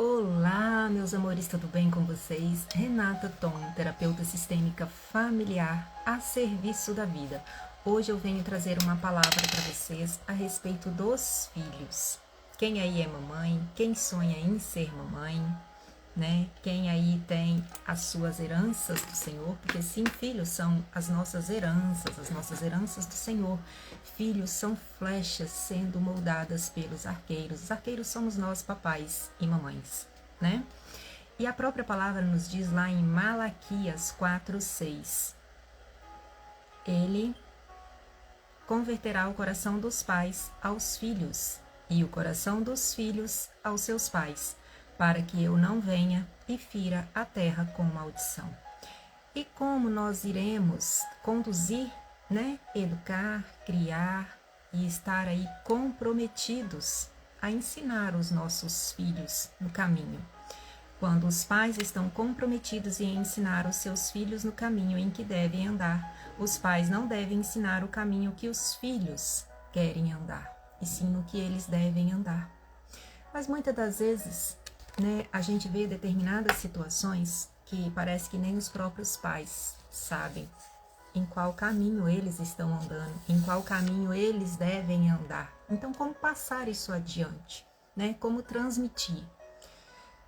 Olá, meus amores, tudo bem com vocês? Renata Tom, terapeuta sistêmica familiar a serviço da vida. Hoje eu venho trazer uma palavra para vocês a respeito dos filhos. Quem aí é mamãe? Quem sonha em ser mamãe? Né? Quem aí tem as suas heranças do Senhor? Porque sim, filhos são as nossas heranças do Senhor. Filhos são flechas sendo moldadas pelos arqueiros. Os arqueiros somos nós, papais e mamães, né? E a própria palavra nos diz lá em Malaquias 4:6. Ele converterá o coração dos pais aos filhos e o coração dos filhos aos seus pais, para que eu não venha e fira a terra com maldição. E como nós iremos conduzir, né, educar, criar e estar aí comprometidos a ensinar os nossos filhos no caminho? Quando os pais estão comprometidos em ensinar os seus filhos no caminho em que devem andar, os pais não devem ensinar o caminho que os filhos querem andar, e sim no que eles devem andar. Mas muitas das vezes, né, a gente vê determinadas situações que parece que nem os próprios pais sabem em qual caminho eles estão andando, em qual caminho eles devem andar. Então, como passar isso adiante, né? Como transmitir?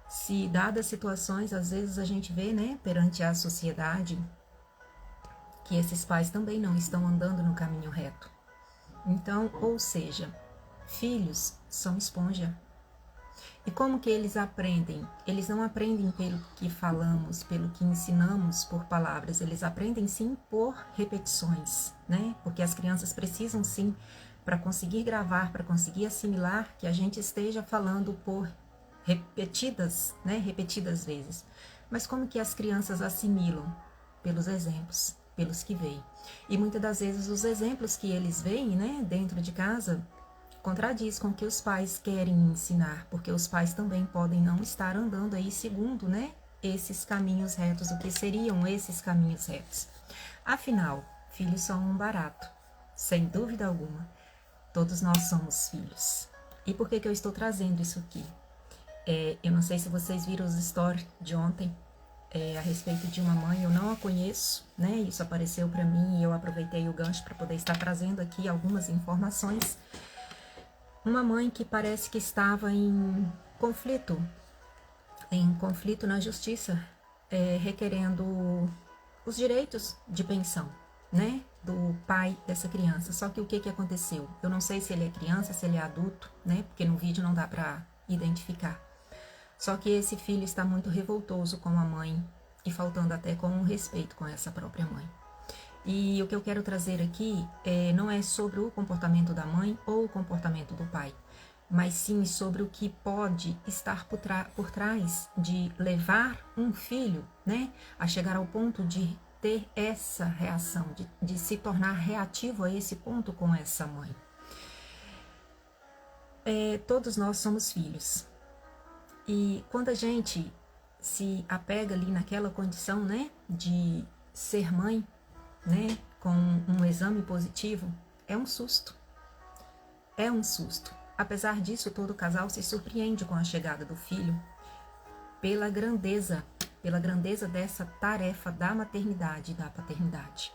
Se dadas situações, às vezes a gente vê, né, perante a sociedade, que esses pais também não estão andando no caminho reto. Então, ou seja, filhos são esponja. E como que eles aprendem? Eles não aprendem pelo que falamos, pelo que ensinamos por palavras, eles aprendem sim por repetições, né? Porque as crianças precisam sim, para conseguir gravar, para conseguir assimilar, que a gente esteja falando por repetidas, né? Repetidas vezes. Mas como que as crianças assimilam? Pelos exemplos, pelos que veem. E muitas das vezes os exemplos que eles veem, né, dentro de casa, contradiz com o que os pais querem ensinar, porque os pais também podem não estar andando aí segundo, né, esses caminhos retos, o que seriam esses caminhos retos. Afinal, filhos são um barato, sem dúvida alguma. Todos nós somos filhos. E por que eu estou trazendo isso aqui? Eu não sei se vocês viram os stories de ontem, a respeito de uma mãe, eu não a conheço, né? Isso apareceu para mim e eu aproveitei o gancho para poder estar trazendo aqui algumas informações. Uma mãe que parece que estava em conflito na justiça, requerendo os direitos de pensão, né, do pai dessa criança. Só que o que aconteceu? Eu não sei se ele é criança, se ele é adulto, né, porque no vídeo não dá para identificar. Só que esse filho está muito revoltoso com a mãe e faltando até com o respeito com essa própria mãe. E o que eu quero trazer aqui não é sobre o comportamento da mãe ou o comportamento do pai, mas sim sobre o que pode estar por trás de levar um filho, né, a chegar ao ponto de ter essa reação, de se tornar reativo a esse ponto com essa mãe. Todos nós somos filhos. E quando a gente se apega ali naquela condição, né, de ser mãe, né, com um exame positivo, é um susto. É um susto. Apesar disso, todo casal se surpreende com a chegada do filho pela grandeza dessa tarefa da maternidade e da paternidade.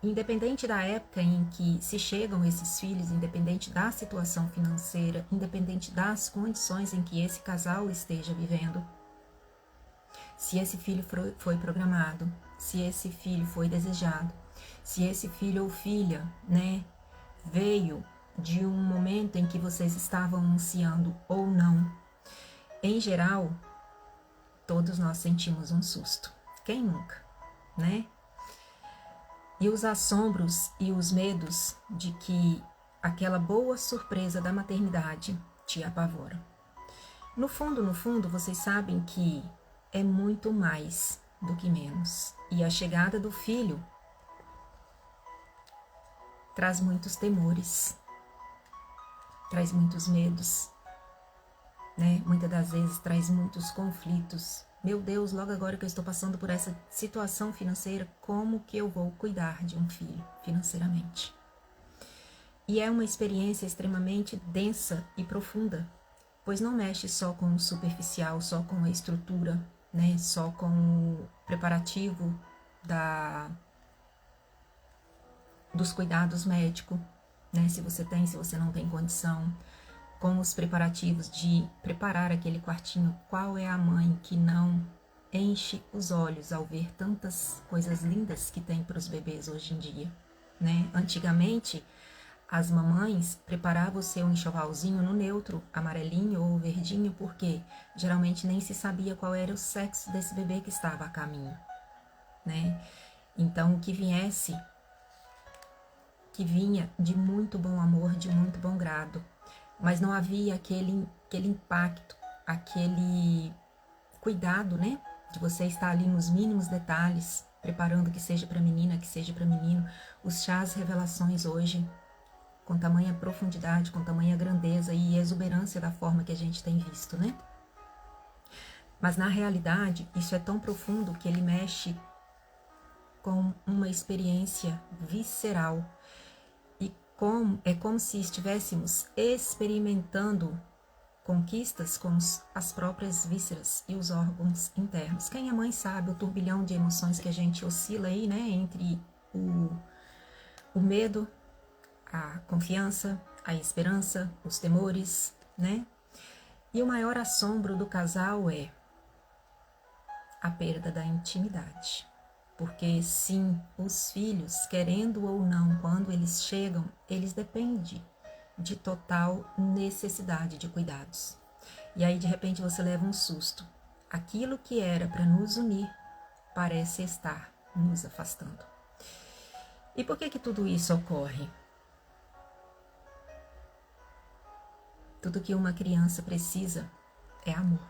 Independente da época em que se chegam esses filhos, independente da situação financeira, independente das condições em que esse casal esteja vivendo, se esse filho foi programado, se esse filho foi desejado, se esse filho ou filha, né, veio de um momento em que vocês estavam ansiando ou não, em geral, todos nós sentimos um susto. Quem nunca, né? E os assombros e os medos de que aquela boa surpresa da maternidade te apavora. No fundo, vocês sabem que é muito mais do que menos. E a chegada do filho traz muitos temores, traz muitos medos, né? Muitas das vezes traz muitos conflitos. Meu Deus, logo agora que eu estou passando por essa situação financeira, como que eu vou cuidar de um filho financeiramente? E é uma experiência extremamente densa e profunda, pois não mexe só com o superficial, só com a estrutura, né? Só com o preparativo dos cuidados médicos, né? Se você tem, se você não tem condição, com os preparativos de preparar aquele quartinho. Qual é a mãe que não enche os olhos ao ver tantas coisas lindas que tem para os bebês hoje em dia, né? Antigamente, as mamães preparavam o seu enxovalzinho no neutro, amarelinho ou verdinho, porque geralmente nem se sabia qual era o sexo desse bebê que estava a caminho, né? Então, o que viesse, que vinha de muito bom amor, de muito bom grado, mas não havia aquele impacto, aquele cuidado, né? De você estar ali nos mínimos detalhes, preparando que seja para menina, que seja para menino. Os chás revelações hoje, com tamanha profundidade, com tamanha grandeza e exuberância da forma que a gente tem visto, né? Mas na realidade, isso é tão profundo que ele mexe com uma experiência visceral. É como se estivéssemos experimentando conquistas com as próprias vísceras e os órgãos internos. Quem é mãe sabe o turbilhão de emoções que a gente oscila aí, né? Entre o medo, a confiança, a esperança, os temores, né? E o maior assombro do casal é a perda da intimidade. Porque sim, os filhos, querendo ou não, quando eles chegam, eles dependem de total necessidade de cuidados. E aí, de repente, você leva um susto. Aquilo que era para nos unir parece estar nos afastando. E por que tudo isso ocorre? Tudo que uma criança precisa é amor.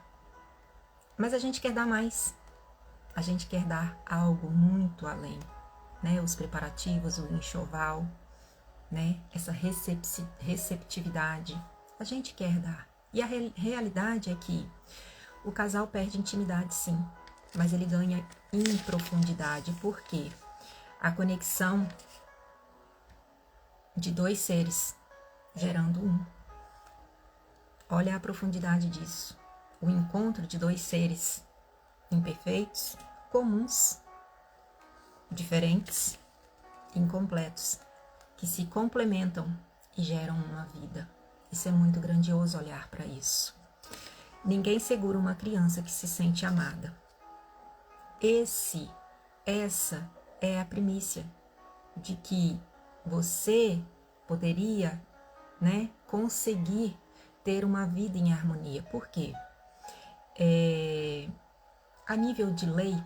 Mas a gente quer dar mais. A gente quer dar algo muito além, né? Os preparativos, o enxoval, né? Essa receptividade, a gente quer dar. E a realidade é que o casal perde intimidade, sim, mas ele ganha em profundidade, porque a conexão de dois seres gerando um. Olha a profundidade disso. O encontro de dois seres imperfeitos, comuns, diferentes, incompletos, que se complementam e geram uma vida. Isso é muito grandioso olhar para isso. Ninguém segura uma criança que se sente amada. Essa é a primícia de que você poderia, né, conseguir ter uma vida em harmonia. Por quê? A nível de lei,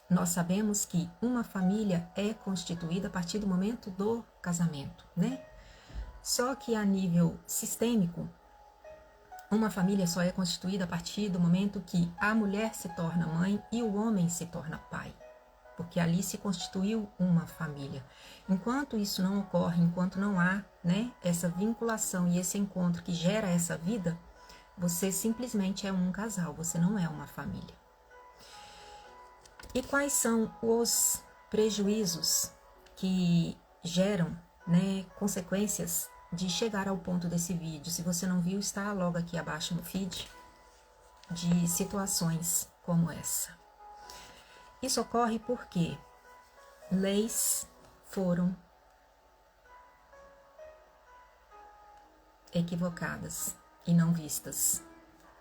nós sabemos que uma família é constituída a partir do momento do casamento, né? Só que a nível sistêmico, uma família só é constituída a partir do momento que a mulher se torna mãe e o homem se torna pai, porque ali se constituiu uma família. Enquanto isso não ocorre, enquanto não há, né, essa vinculação e esse encontro que gera essa vida, você simplesmente é um casal, você não é uma família. E quais são os prejuízos que geram, né, consequências de chegar ao ponto desse vídeo? Se você não viu, está logo aqui abaixo no feed, de situações como essa. Isso ocorre porque leis foram equivocadas e não vistas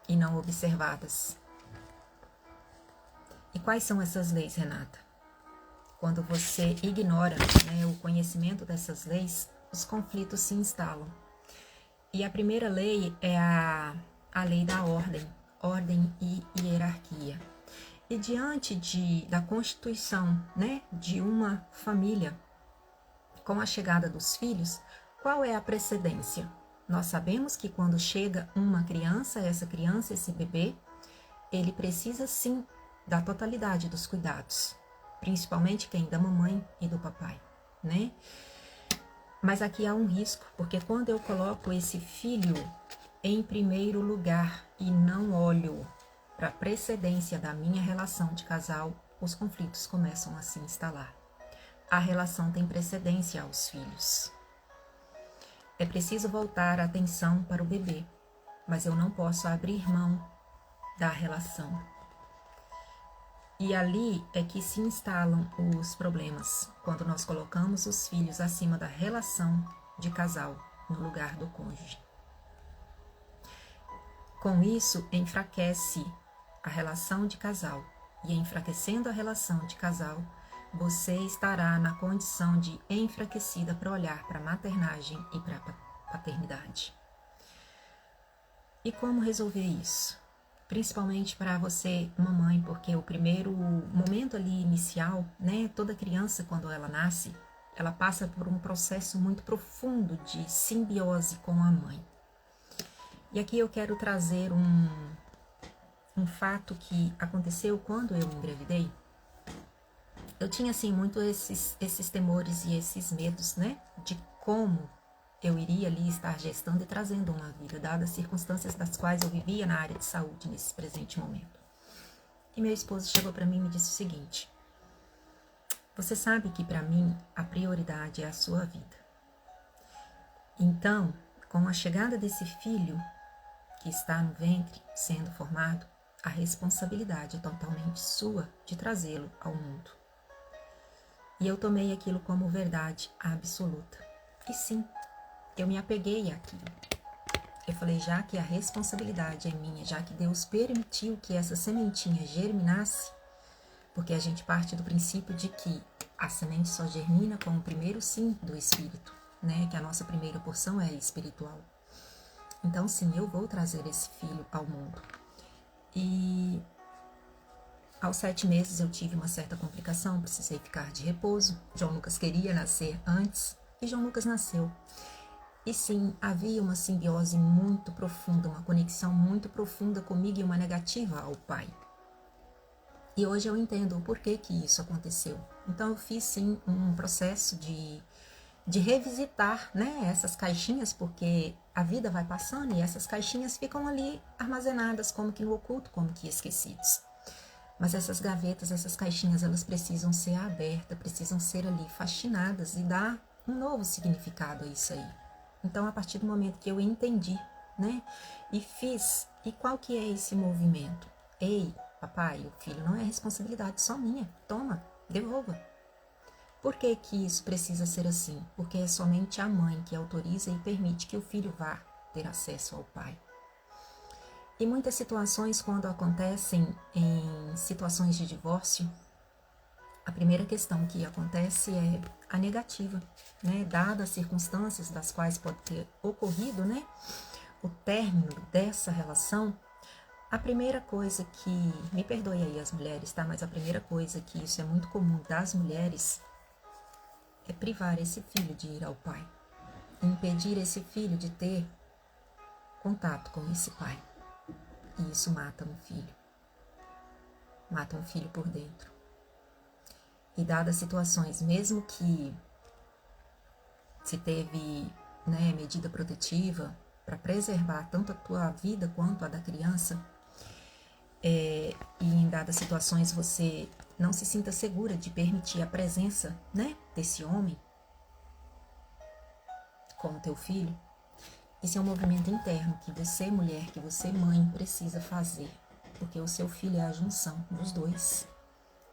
e não observadas. E quais são essas leis, Renata? Quando você ignora, né, o conhecimento dessas leis, os conflitos se instalam. E a primeira lei é a lei da ordem e hierarquia. E diante da constituição, né, de uma família, com a chegada dos filhos, qual é a precedência? Nós sabemos que quando chega uma criança, esse bebê, ele precisa sim da totalidade dos cuidados, principalmente quem? Da mamãe e do papai, né? Mas aqui há um risco, porque quando eu coloco esse filho em primeiro lugar e não olho para a precedência da minha relação de casal, os conflitos começam a se instalar. A relação tem precedência aos filhos. É preciso voltar a atenção para o bebê, mas eu não posso abrir mão da relação. E ali é que se instalam os problemas, quando nós colocamos os filhos acima da relação de casal, no lugar do cônjuge. Com isso, enfraquece a relação de casal. E enfraquecendo a relação de casal, você estará na condição de enfraquecida para olhar para a maternagem e para a paternidade. E como resolver isso? Principalmente para você, mamãe, porque o primeiro momento ali inicial, né, toda criança quando ela nasce, ela passa por um processo muito profundo de simbiose com a mãe. E aqui eu quero trazer um fato que aconteceu quando eu engravidei. Eu tinha, assim, muito esses temores e esses medos, né, de como eu iria ali estar gestando e trazendo uma vida, dadas as circunstâncias das quais eu vivia na área de saúde nesse presente momento. E meu esposo chegou para mim e me disse o seguinte: você sabe que para mim a prioridade é a sua vida. Então, com a chegada desse filho que está no ventre sendo formado, a responsabilidade é totalmente sua de trazê-lo ao mundo. E eu tomei aquilo como verdade absoluta. E sim, eu me apeguei àquilo. Eu falei, já que a responsabilidade é minha, já que Deus permitiu que essa sementinha germinasse, porque a gente parte do princípio de que a semente só germina com o primeiro sim do Espírito, né? Que a nossa primeira porção é espiritual. Então, sim, eu vou trazer esse filho ao mundo. E aos 7 meses eu tive uma certa complicação, precisei ficar de repouso. João Lucas queria nascer antes e João Lucas nasceu. E sim, havia uma simbiose muito profunda, uma conexão muito profunda comigo e uma negativa ao pai. E hoje eu entendo o porquê que isso aconteceu. Então eu fiz sim um processo de revisitar, né, essas caixinhas, porque a vida vai passando e essas caixinhas ficam ali armazenadas como que no oculto, como que esquecidos. Mas essas gavetas, essas caixinhas, elas precisam ser abertas, precisam ser ali faxinadas e dar um novo significado a isso aí. Então, a partir do momento que eu entendi, né, e fiz, e qual que é esse movimento? Ei, papai, o filho não é responsabilidade só minha, toma, devolva. Por que que isso precisa ser assim? Porque é somente a mãe que autoriza e permite que o filho vá ter acesso ao pai. E muitas situações, quando acontecem em situações de divórcio, a primeira questão que acontece é a negativa, né? Dadas as circunstâncias das quais pode ter ocorrido, né, o término dessa relação, a primeira coisa que, me perdoe aí as mulheres, tá? Mas a primeira coisa que isso é muito comum das mulheres é privar esse filho de ir ao pai, impedir esse filho de ter contato com esse pai. E isso mata um filho por dentro. E dadas as situações, mesmo que se teve, né, medida protetiva para preservar tanto a tua vida quanto a da criança, e em dadas situações você não se sinta segura de permitir a presença, né, desse homem com o teu filho, isso é um movimento interno que você, mulher, que você, mãe, precisa fazer, porque o seu filho é a junção dos dois.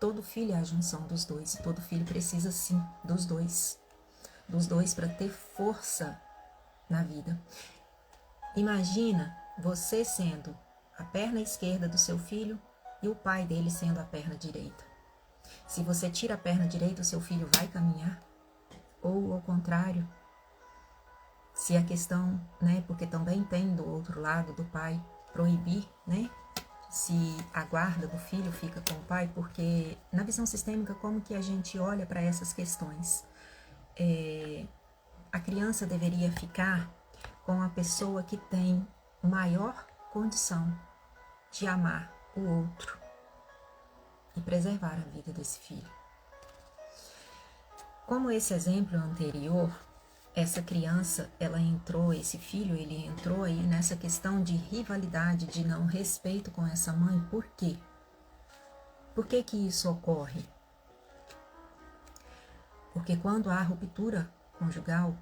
Todo filho é a junção dos dois, e todo filho precisa sim dos dois para ter força na vida. Imagina você sendo a perna esquerda do seu filho e o pai dele sendo a perna direita. Se você tira a perna direita, o seu filho vai caminhar? Ou ao contrário? Se a questão, né, porque também tem do outro lado do pai proibir, né, se a guarda do filho fica com o pai, porque na visão sistêmica, como que a gente olha para essas questões? A criança deveria ficar com a pessoa que tem maior condição de amar o outro e preservar a vida desse filho. Como esse exemplo anterior, essa criança, esse filho, ele entrou aí nessa questão de rivalidade, de não respeito com essa mãe. Por quê? Por que que isso ocorre? Porque quando há ruptura conjugal,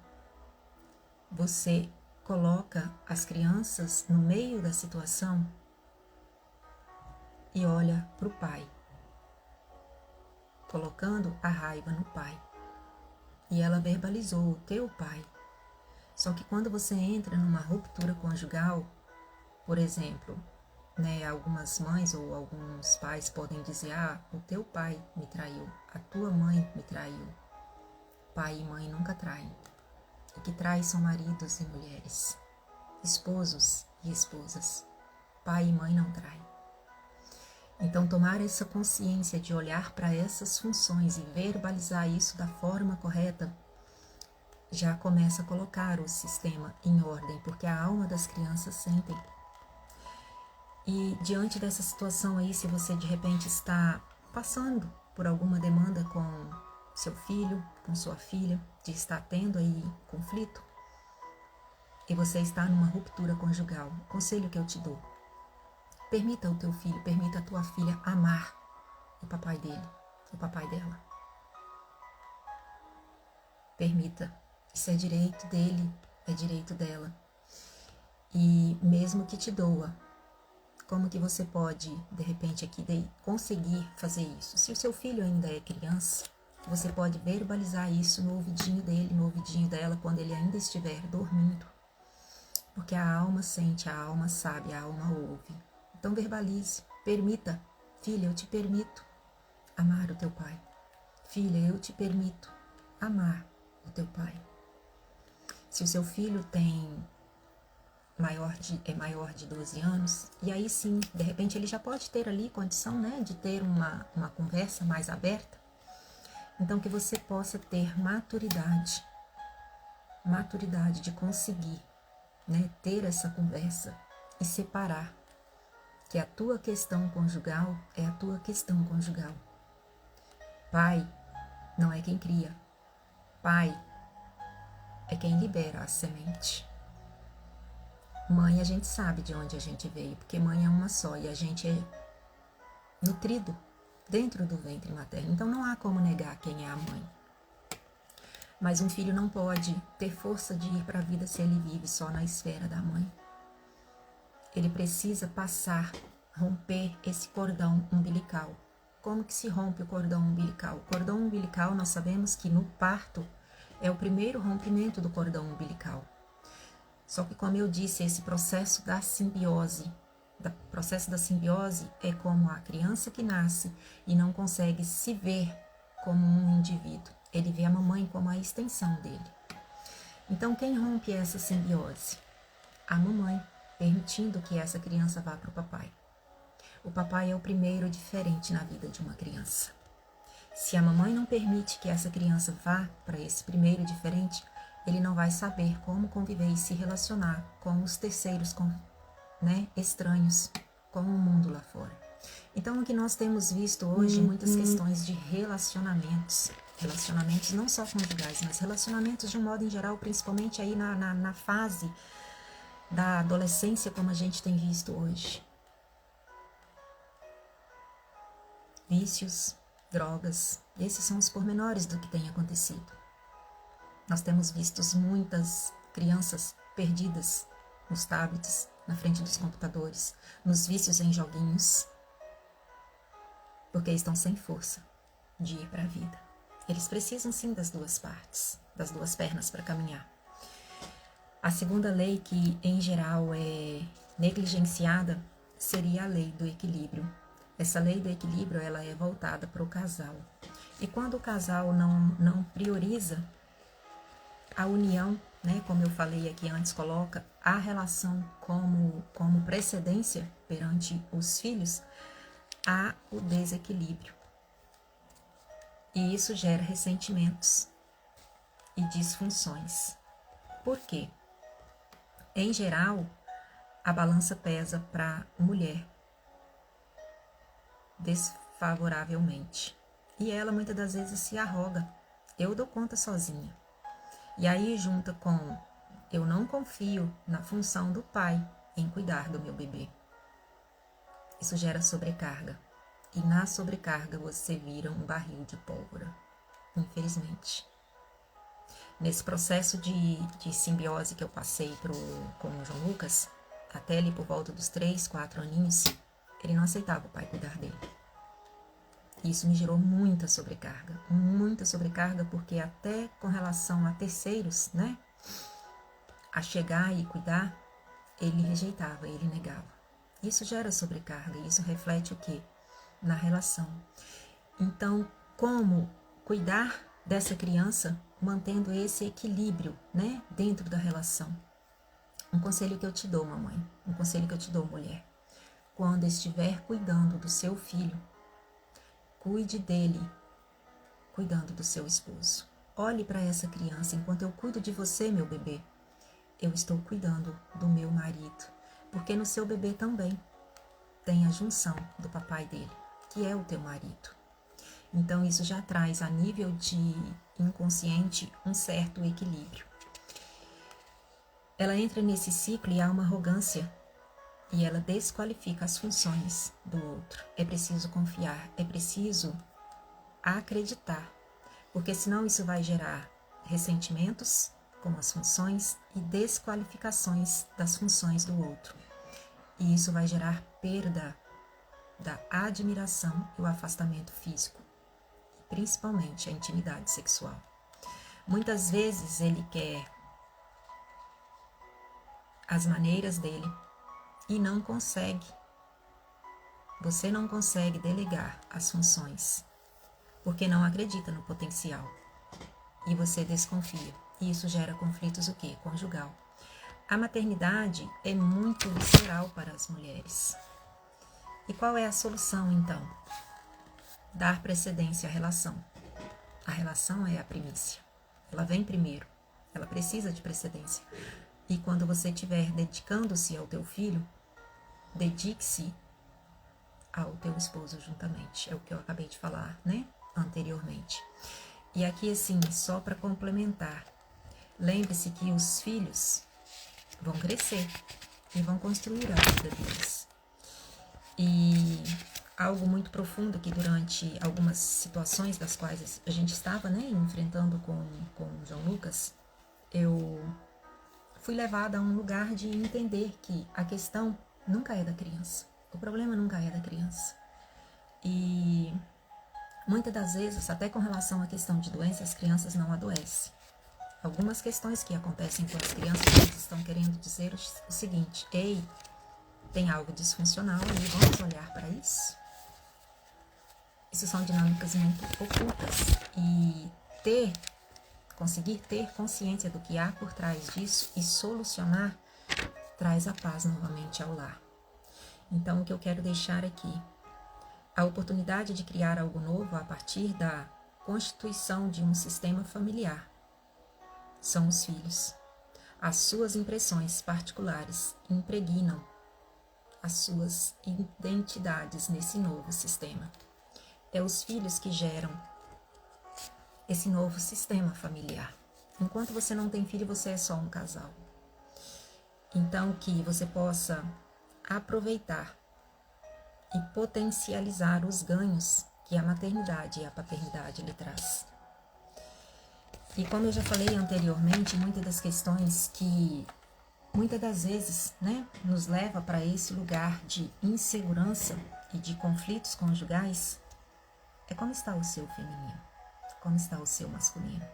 você coloca as crianças no meio da situação e olha para o pai, colocando a raiva no pai. E ela verbalizou o teu pai. Só que quando você entra numa ruptura conjugal, por exemplo, algumas mães ou alguns pais podem dizer: o teu pai me traiu, a tua mãe me traiu. Pai e mãe nunca traem. O que trai são maridos e mulheres, esposos e esposas. Pai e mãe não traem. Então, tomar essa consciência de olhar para essas funções e verbalizar isso da forma correta, já começa a colocar o sistema em ordem, porque a alma das crianças sentem. E diante dessa situação aí, se você de repente está passando por alguma demanda com seu filho, com sua filha, de estar tendo aí conflito, e você está numa ruptura conjugal, o conselho que eu te dou: permita o teu filho, permita a tua filha amar o papai dele, o papai dela. Permita. Isso é direito dele, é direito dela. E mesmo que te doa, como que você pode, de repente, aqui conseguir fazer isso? Se o seu filho ainda é criança, você pode verbalizar isso no ouvidinho dele, no ouvidinho dela, quando ele ainda estiver dormindo. Porque a alma sente, a alma sabe, a alma ouve. Então verbalize, permita. Filha, eu te permito amar o teu pai. Filha, eu te permito amar o teu pai. Se o seu filho é maior de 12 anos, e aí sim, de repente ele já pode ter ali condição, de ter uma conversa mais aberta. Então que você possa ter maturidade de conseguir, ter essa conversa e separar que a tua questão conjugal é a tua questão conjugal. Pai não é quem cria. Pai é quem libera a semente. Mãe, a gente sabe de onde a gente veio, porque mãe é uma só e a gente é nutrido dentro do ventre materno. Então não há como negar quem é a mãe. Mas um filho não pode ter força de ir para a vida se ele vive só na esfera da mãe. Ele precisa romper esse cordão umbilical. Como que se rompe o cordão umbilical? O cordão umbilical, nós sabemos que no parto é o primeiro rompimento do cordão umbilical. Só que, como eu disse, esse processo da simbiose é como a criança que nasce e não consegue se ver como um indivíduo. Ele vê a mamãe como a extensão dele. Então, quem rompe essa simbiose? A mamãe, permitindo que essa criança vá para o papai. O papai é o primeiro diferente na vida de uma criança. Se a mamãe não permite que essa criança vá para esse primeiro diferente, ele não vai saber como conviver e se relacionar com os terceiros, estranhos, com o mundo lá fora. Então, o que nós temos visto hoje, muitas questões de relacionamentos não só conjugais, mas relacionamentos de um modo em geral, principalmente aí na fase da adolescência, como a gente tem visto hoje. Vícios, drogas, esses são os pormenores do que tem acontecido. Nós temos visto muitas crianças perdidas nos tablets, na frente dos computadores, nos vícios em joguinhos, porque estão sem força de ir para a vida. Eles precisam sim das duas partes, das duas pernas para caminhar. A segunda lei que, em geral, é negligenciada seria a lei do equilíbrio. Essa lei do equilíbrio, ela é voltada para o casal. E quando o casal não prioriza a união, como eu falei aqui antes, coloca a relação como precedência perante os filhos, há o desequilíbrio. E isso gera ressentimentos e disfunções. Por quê? Em geral, a balança pesa para a mulher desfavoravelmente. E ela muitas das vezes se arroga. Eu dou conta sozinha. E aí junta com eu não confio na função do pai em cuidar do meu bebê. Isso gera sobrecarga. E na sobrecarga você vira um barril de pólvora. Infelizmente. Nesse processo de simbiose que eu passei com o João Lucas, até ali por volta dos 3, 4 aninhos, ele não aceitava o pai cuidar dele. Isso me gerou muita sobrecarga, porque até com relação a terceiros, né, a chegar e cuidar, ele rejeitava, ele negava. Isso gera sobrecarga, isso reflete o quê? Na relação. Então, como cuidar dessa criança mantendo esse equilíbrio, né, dentro da relação? Um conselho que eu te dou, mamãe, um conselho que eu te dou, mulher. Quando estiver cuidando do seu filho, cuide dele, cuidando do seu esposo. Olhe para essa criança, enquanto eu cuido de você, meu bebê, eu estou cuidando do meu marido, porque no seu bebê também tem a junção do papai dele, que é o teu marido. Então isso já traz a nível de inconsciente um certo equilíbrio. Ela entra nesse ciclo e há uma arrogância e ela desqualifica as funções do outro. É preciso confiar, é preciso acreditar, porque senão isso vai gerar ressentimentos com as funções e desqualificações das funções do outro. E isso vai gerar perda da admiração e o afastamento físico, e principalmente a intimidade sexual. Muitas vezes ele quer as maneiras dele e não consegue. Você não consegue delegar as funções porque não acredita no potencial e você desconfia. E isso gera conflitos o quê? Conjugal. A maternidade é muito visceral para as mulheres. E qual é a solução, então? Dar precedência à relação. A relação é a primícia. Ela vem primeiro. Ela precisa de precedência. E quando você estiver dedicando-se ao teu filho, dedique-se ao teu esposo juntamente. É o que eu acabei de falar, né? Anteriormente. E aqui, assim, só para complementar, lembre-se que os filhos vão crescer e vão construir a vida deles. E algo muito profundo que durante algumas situações das quais a gente estava, né, enfrentando com o João Lucas, eu fui levada a um lugar de entender que a questão nunca é da criança. O problema nunca é da criança. E muitas das vezes, até com relação à questão de doença, as crianças não adoecem. Algumas questões que acontecem com as crianças, eles estão querendo dizer o seguinte: ei, tem algo disfuncional e vamos olhar para isso? Isso são dinâmicas muito ocultas e conseguir ter consciência do que há por trás disso e solucionar traz a paz novamente ao lar. Então, o que eu quero deixar aqui, a oportunidade de criar algo novo a partir da constituição de um sistema familiar são os filhos. As suas impressões particulares impregnam as suas identidades nesse novo sistema. É os filhos que geram esse novo sistema familiar. Enquanto você não tem filho, você é só um casal. Então, que você possa aproveitar e potencializar os ganhos que a maternidade e a paternidade lhe traz. E como eu já falei anteriormente, muitas das questões que muitas das vezes, né, nos leva para esse lugar de insegurança e de conflitos conjugais é como está o seu feminino, como está o seu masculino.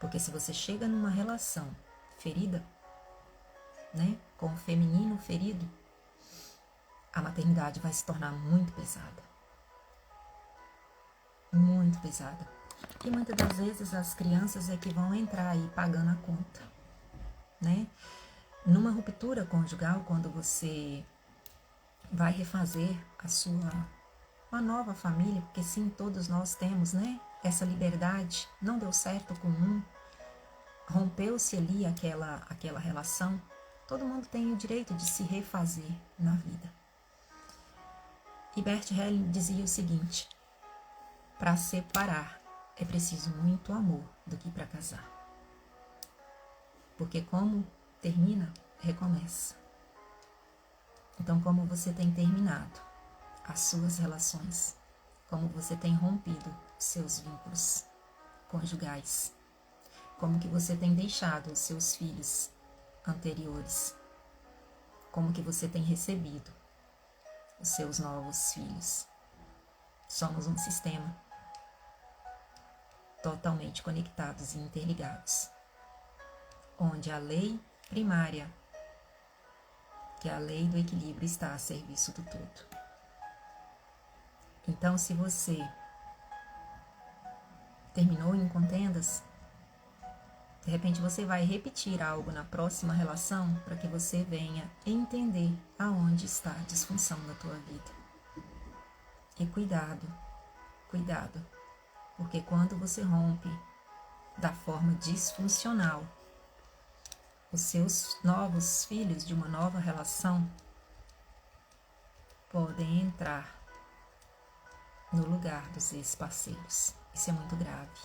Porque se você chega numa relação ferida, né, com o feminino ferido, a maternidade vai se tornar muito pesada. Muito pesada. E muitas das vezes as crianças é que vão entrar aí pagando a conta, né? Numa ruptura conjugal, quando você vai refazer uma nova família, porque sim, todos nós temos, né? Essa liberdade, não deu certo com um, rompeu-se ali aquela relação, todo mundo tem o direito de se refazer na vida. E Bert Helling dizia o seguinte: para separar é preciso muito amor do que para casar. Porque como termina, recomeça. Então, como você tem terminado as suas relações, como você tem rompido seus vínculos conjugais, como que você tem deixado os seus filhos anteriores, como que você tem recebido os seus novos filhos. Somos um sistema totalmente conectados e interligados, onde a lei primária, que é a lei do equilíbrio, está a serviço do todo. Então, se você terminou em contendas, de repente você vai repetir algo na próxima relação para que você venha entender aonde está a disfunção da tua vida. E cuidado, cuidado, porque quando você rompe da forma disfuncional, os seus novos filhos de uma nova relação podem entrar no lugar dos ex-parceiros. Isso é muito grave.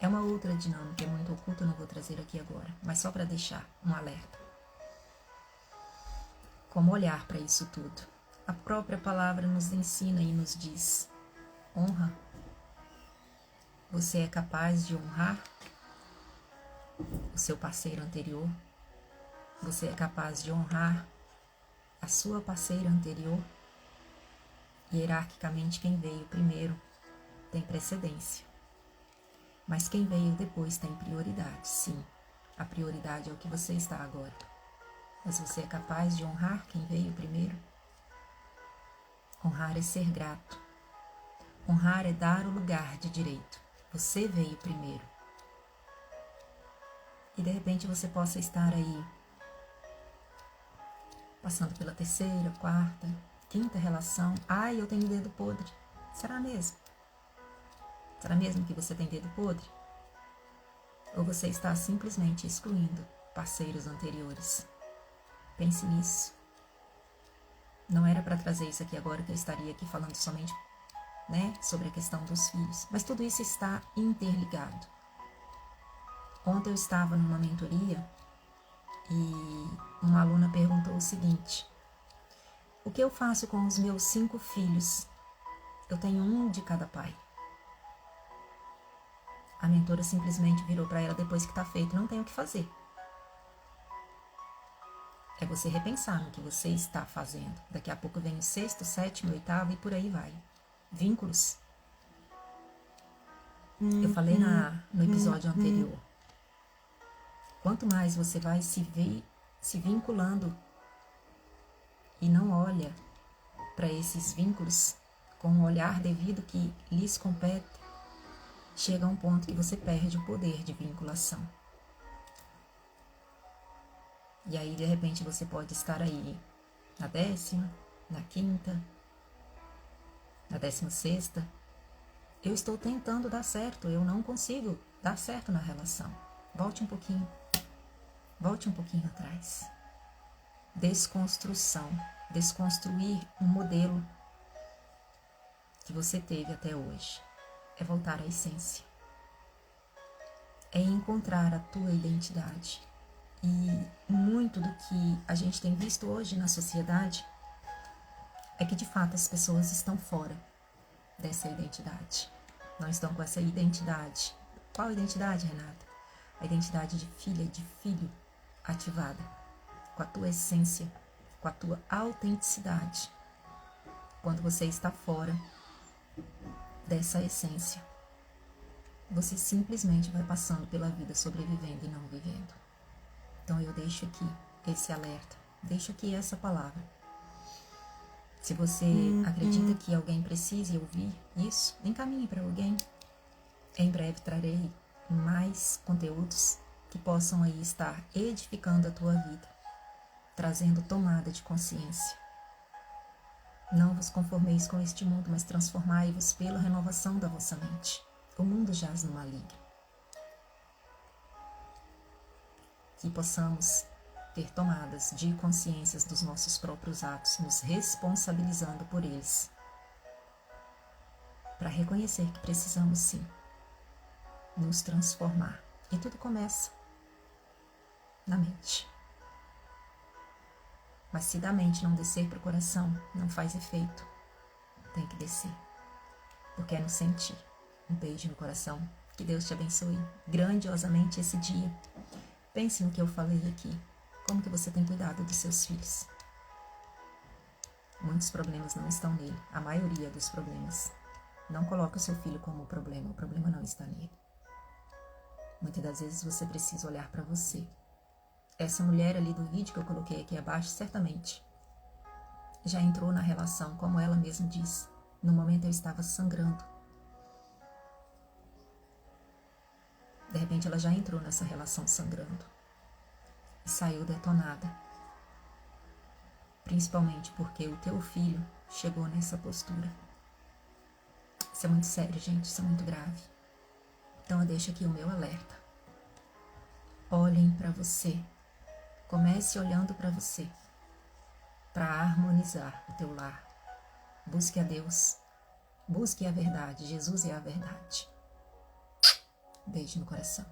É uma outra dinâmica, é muito oculta, eu não vou trazer aqui agora, mas só para deixar um alerta. Como olhar para isso tudo? A própria palavra nos ensina e nos diz: honra. Você é capaz de honrar o seu parceiro anterior? Você é capaz de honrar a sua parceira anterior? Hierarquicamente, quem veio primeiro tem precedência. Mas quem veio depois tem prioridade, sim. A prioridade é o que você está agora. Mas você é capaz de honrar quem veio primeiro? Honrar é ser grato. Honrar é dar o lugar de direito. Você veio primeiro. E de repente você possa estar aí, passando pela terceira, quarta, quinta relação. Ai, eu tenho dedo podre. Será mesmo? Será mesmo que você tem dedo podre? Ou você está simplesmente excluindo parceiros anteriores? Pense nisso. Não era para trazer isso aqui agora, que eu estaria aqui falando somente, sobre a questão dos filhos. Mas tudo isso está interligado. Ontem eu estava numa mentoria e uma aluna perguntou o seguinte: o que eu faço com os meus 5 filhos? Eu tenho um de cada pai. A mentora simplesmente virou para ela depois que está feito: não tem o que fazer. É você repensar no que você está fazendo. Daqui a pouco vem o 6º, 7º, 8º e por aí vai. Vínculos. Eu falei no episódio anterior. Quanto mais você vai se vinculando e não olha para esses vínculos com o olhar devido que lhes compete, chega a um ponto que você perde o poder de vinculação. E aí, de repente, você pode estar aí na 10ª, na 5ª, na 16ª. Eu estou tentando dar certo, eu não consigo dar certo na relação. Volte um pouquinho atrás. Desconstrução, desconstruir um modelo que você teve até hoje. É voltar à essência. É encontrar a tua identidade. E muito do que a gente tem visto hoje na sociedade é que, de fato, as pessoas estão fora dessa identidade. Não estão com essa identidade. Qual identidade, Renata? A identidade de filha, de filho ativada, com a tua essência, com a tua autenticidade. Quando você está fora dessa essência, você simplesmente vai passando pela vida sobrevivendo e não vivendo. Então eu deixo aqui esse alerta, deixo aqui essa palavra. Se você acredita que alguém precise ouvir isso, encaminhe para alguém. Em breve trarei mais conteúdos que possam aí estar edificando a tua vida, trazendo tomada de consciência. Não vos conformeis com este mundo, mas transformai-vos pela renovação da vossa mente. O mundo jaz no maligno. Que possamos ter tomadas de consciências dos nossos próprios atos, nos responsabilizando por eles, para reconhecer que precisamos sim nos transformar. E tudo começa na mente. Mas se da mente não descer para o coração, não faz efeito. Tem que descer, porque é no sentir. Um beijo no coração. Que Deus te abençoe grandiosamente esse dia. Pense no que eu falei aqui. Como que você tem cuidado dos seus filhos? Muitos problemas não estão nele. A maioria dos problemas. Não coloque o seu filho como o problema não está nele. Muitas das vezes você precisa olhar para você. Essa mulher ali do vídeo que eu coloquei aqui abaixo, certamente já entrou na relação, como ela mesma diz. No momento eu estava sangrando. De repente ela já entrou nessa relação sangrando e saiu detonada. Principalmente porque o teu filho chegou nessa postura. Isso é muito sério, gente, isso é muito grave. Então eu deixo aqui o meu alerta. Olhem para você. Comece olhando para você. Para harmonizar o teu lar. Busque a Deus. Busque a verdade. Jesus é a verdade. Beijo no coração.